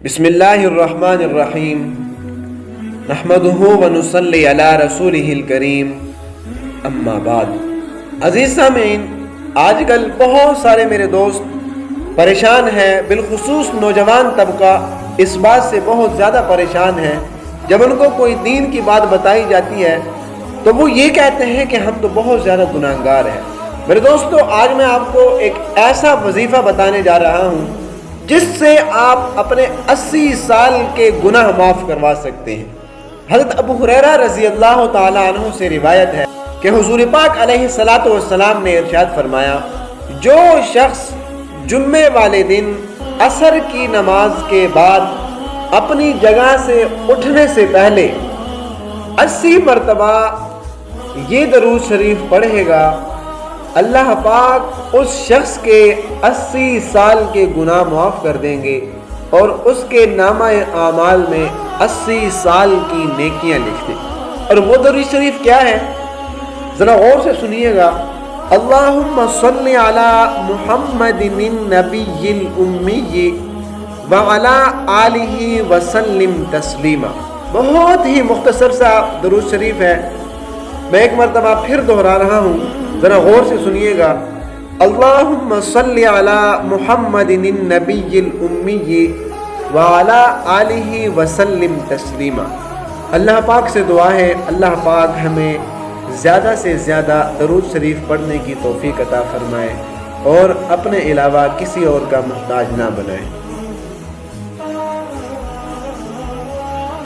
بسم اللہ الرحمن الرحیم نحمدہ ونصلی علی رسولہ الکریم اما بعد۔ عزیز سامعین، آج کل بہت سارے میرے دوست پریشان ہیں، بالخصوص نوجوان طبقہ اس بات سے بہت زیادہ پریشان ہے، جب ان کو کوئی دین کی بات بتائی جاتی ہے تو وہ یہ کہتے ہیں کہ ہم تو بہت زیادہ گناہگار ہیں۔ میرے دوستو، آج میں آپ کو ایک ایسا وظیفہ بتانے جا رہا ہوں جس سے آپ اپنے 80 سال کے گناہ معاف کروا سکتے ہیں۔ حضرت ابو ہریرہ رضی اللہ تعالیٰ عنہ سے روایت ہے کہ حضور پاک علیہ السلام نے ارشاد فرمایا، جو شخص جمعے والے دن عصر کی نماز کے بعد اپنی جگہ سے اٹھنے سے پہلے 80 مرتبہ یہ درود شریف پڑھے گا، اللہ پاک اس شخص کے 80 سال کے گناہ معاف کر دیں گے اور اس کے نامہ اعمال میں 80 سال کی نیکیاں لکھ دیں۔ اور وہ درود شریف کیا ہے؟ ذرا غور سے سنیے گا۔ اللہم صلی علی محمد النبی الامی وعلی آلہ وسلم تسلیما۔ بہت ہی مختصر سا درود شریف ہے، میں ایک مرتبہ پھر دہرا رہا ہوں، ذرا غور سے سنیے گا۔ اللہم صلی علی محمد النبی الامی وعلی آلہ وسلم تسلیما۔ اللہ پاک سے دعا ہے، اللہ پاک ہمیں زیادہ سے زیادہ درود شریف پڑھنے کی توفیق عطا فرمائے اور اپنے علاوہ کسی اور کا محتاج نہ بنائے۔